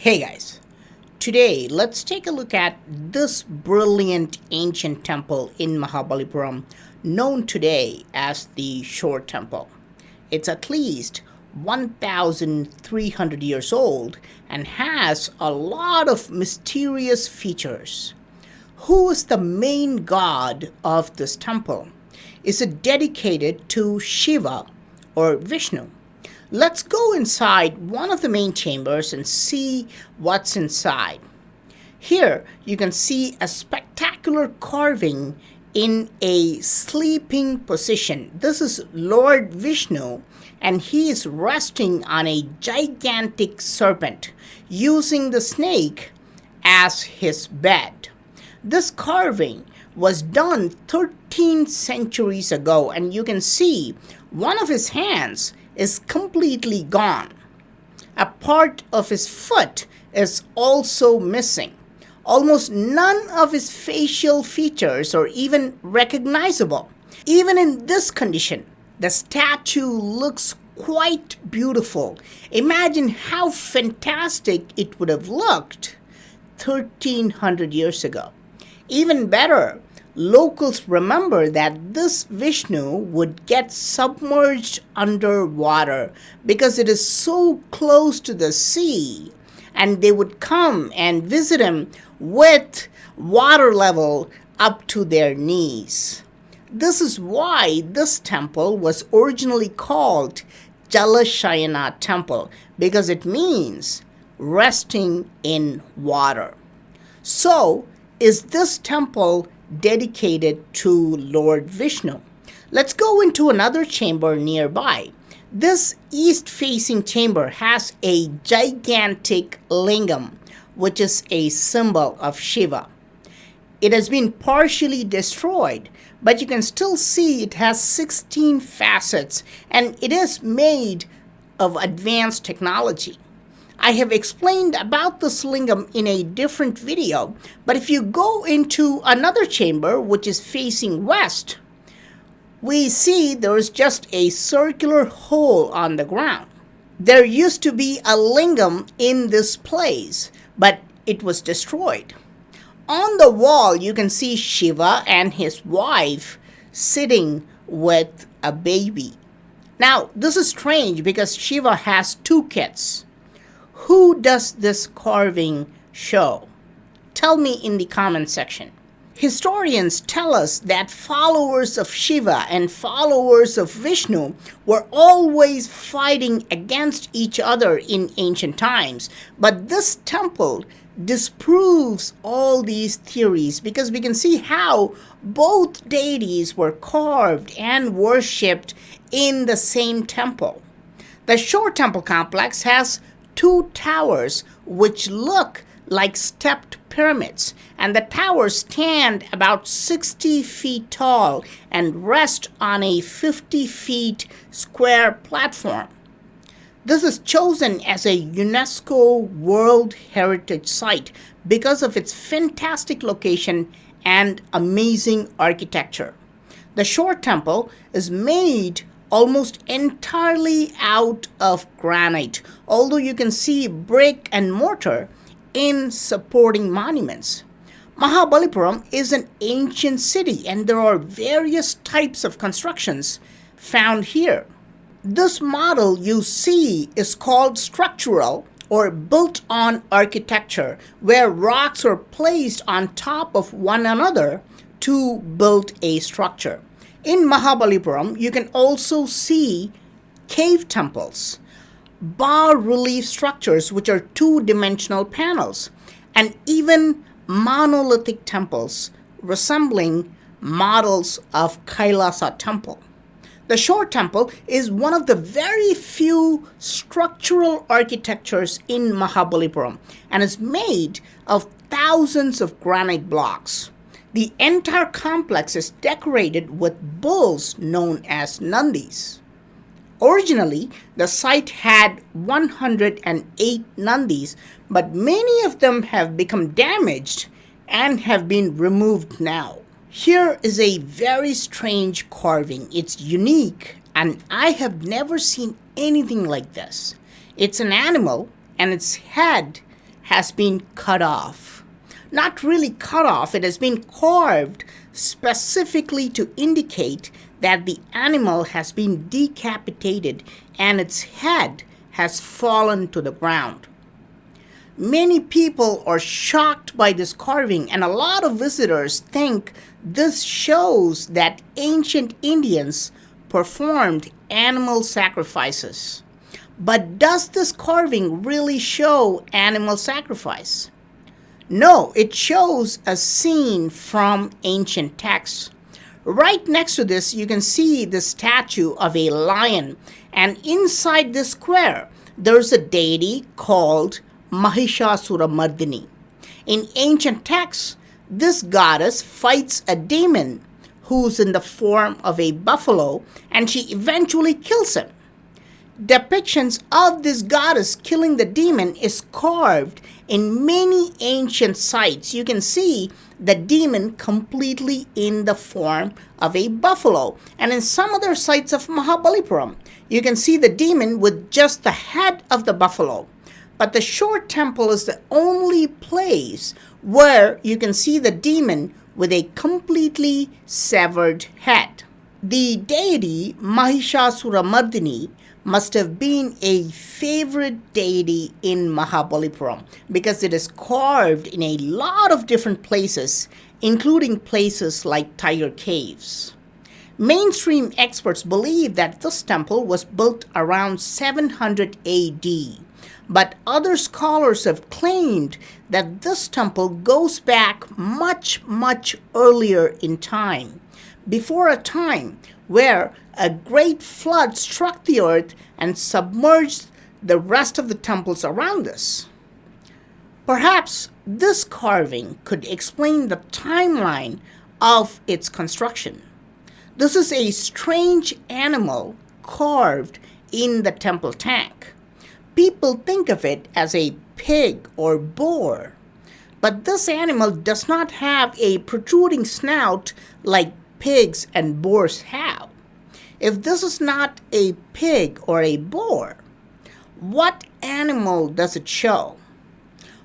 Hey guys, today let's take a look at this brilliant ancient temple in Mahabalipuram, known today as the Shore Temple. It's at least 1,300 years old and has a lot of mysterious features. Who is the main god of this temple? Is it dedicated to Shiva or Vishnu? Let's go inside one of the main chambers and see what's inside. Here you can see a spectacular carving in a sleeping position. This is Lord Vishnu, and he is resting on a gigantic serpent, using the snake as his bed. This carving was done 13 centuries ago, and you can see one of his hands is completely gone. A part of his foot is also missing. Almost none of his facial features are even recognizable. Even in this condition, the statue looks quite beautiful. Imagine how fantastic it would have looked 1300 years ago. Even better, locals remember that this Vishnu would get submerged underwater because it is so close to the sea, and they would come and visit him with water level up to their knees. This is why this temple was originally called Jalashayana Temple, because it means resting in water. So, is this temple dedicated to Lord Vishnu? Let's go into another chamber nearby. This east-facing chamber has a gigantic lingam, which is a symbol of Shiva. It has been partially destroyed, but you can still see it has 16 facets, and it is made of advanced technology. I have explained about this lingam in a different video, but if you go into another chamber, which is facing west, we see there is just a circular hole on the ground. There used to be a lingam in this place, but it was destroyed. On the wall, you can see Shiva and his wife sitting with a baby. Now, this is strange because Shiva has two kids. Who does this carving show? Tell me in the comment section. Historians tell us that followers of Shiva and followers of Vishnu were always fighting against each other in ancient times. But this temple disproves all these theories because we can see how both deities were carved and worshipped in the same temple. The Shore Temple complex has two towers which look like stepped pyramids, and the towers stand about 60 feet tall and rest on a 50 feet square platform. This is chosen as a UNESCO World Heritage Site because of its fantastic location and amazing architecture. The Shore Temple is made almost entirely out of granite, although you can see brick and mortar in supporting monuments. Mahabalipuram is an ancient city, and there are various types of constructions found here. This model you see is called structural or built-on architecture, where rocks are placed on top of one another to build a structure. In Mahabalipuram, you can also see cave temples, bas-relief structures which are two-dimensional panels, and even monolithic temples resembling models of Kailasa Temple. The Shore Temple is one of the very few structural architectures in Mahabalipuram and is made of thousands of granite blocks. The entire complex is decorated with bulls known as Nandis. Originally, the site had 108 Nandis, but many of them have become damaged and have been removed now. Here is a very strange carving. It's unique, and I have never seen anything like this. It's an animal, and its head has been cut off. Not really cut off, it has been carved specifically to indicate that the animal has been decapitated and its head has fallen to the ground. Many people are shocked by this carving, and a lot of visitors think this shows that ancient Indians performed animal sacrifices. But does this carving really show animal sacrifice? No, it shows a scene from ancient texts. Right next to this, you can see the statue of a lion, and inside this square, there's a deity called Mahishasuramardini. In ancient texts, this goddess fights a demon who's in the form of a buffalo, and she eventually kills him. Depictions of this goddess killing the demon is carved in many ancient sites. You can see the demon completely in the form of a buffalo. And in some other sites of Mahabalipuram, you can see the demon with just the head of the buffalo. But the Shore Temple is the only place where you can see the demon with a completely severed head. The deity Mahishasuramardini must have been a favorite deity in Mahabalipuram because it is carved in a lot of different places, including places like Tiger Caves. Mainstream experts believe that this temple was built around 700 AD, but other scholars have claimed that this temple goes back much, much earlier in time, before a time where a great flood struck the earth and submerged the rest of the temples around us. Perhaps this carving could explain the timeline of its construction. This is a strange animal carved in the temple tank. People think of it as a pig or boar, but this animal does not have a protruding snout like pigs and boars have. If this is not a pig or a boar, what animal does it show?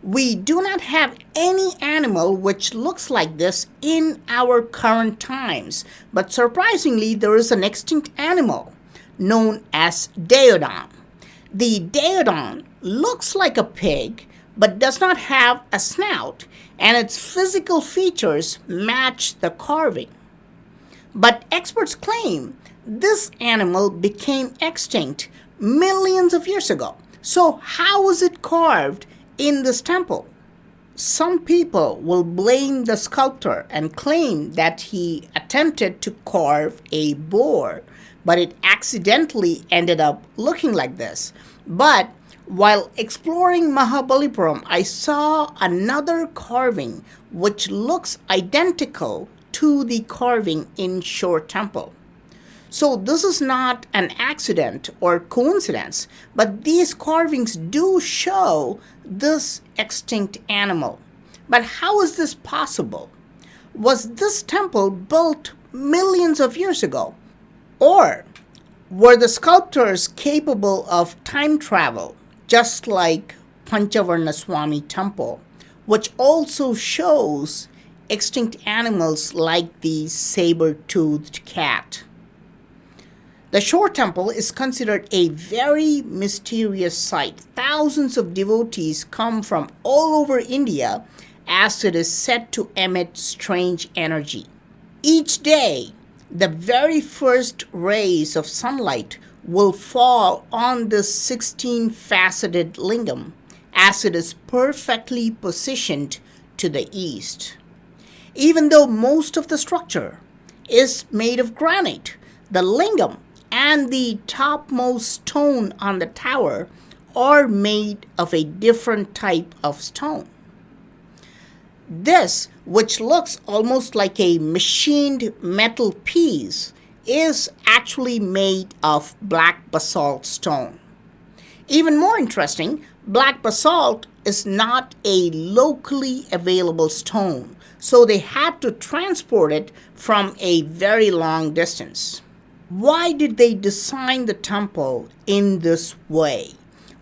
We do not have any animal which looks like this in our current times, but surprisingly, there is an extinct animal known as Daeodon. The Daeodon looks like a pig but does not have a snout, and its physical features match the carving. But experts claim this animal became extinct millions of years ago. So how was it carved in this temple? Some people will blame the sculptor and claim that he attempted to carve a boar, but it accidentally ended up looking like this. But while exploring Mahabalipuram, I saw another carving which looks identical to the carving in Shore Temple. So this is not an accident or coincidence, but these carvings do show this extinct animal. But how is this possible? Was this temple built millions of years ago? Or were the sculptors capable of time travel, just like Panchavarna Swami Temple, which also shows extinct animals like the saber-toothed cat? The Shore Temple is considered a very mysterious site. Thousands of devotees come from all over India as it is said to emit strange energy. Each day, the very first rays of sunlight will fall on this 16-faceted lingam as it is perfectly positioned to the east. Even though most of the structure is made of granite, the lingam and the topmost stone on the tower are made of a different type of stone. This, which looks almost like a machined metal piece, is actually made of black basalt stone. Even more interesting, black basalt is not a locally available stone, so they had to transport it from a very long distance. Why did they design the temple in this way?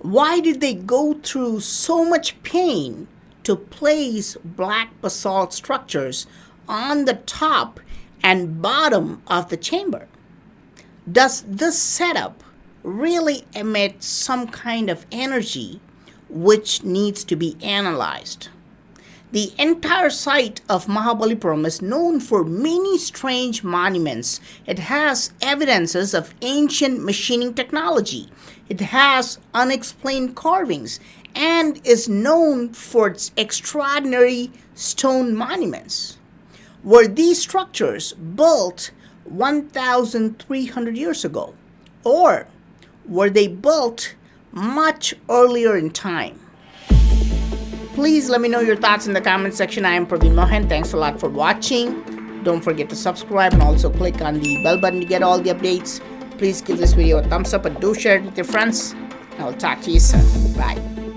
Why did they go through so much pain to place black basalt structures on the top and bottom of the chamber? Does this setup really emit some kind of energy which needs to be analyzed? The entire site of Mahabalipuram is known for many strange monuments. It has evidences of ancient machining technology. It has unexplained carvings and is known for its extraordinary stone monuments. Were these structures built 1,300 years ago? Or were they built much earlier in time? Please let me know your thoughts in the comment section. I am PraveenMohan. Thanks a lot for watching. Don't forget to subscribe and also click on the bell button to get all the updates. Please give this video a thumbs up and do share it with your friends. I'll talk to you soon. Bye.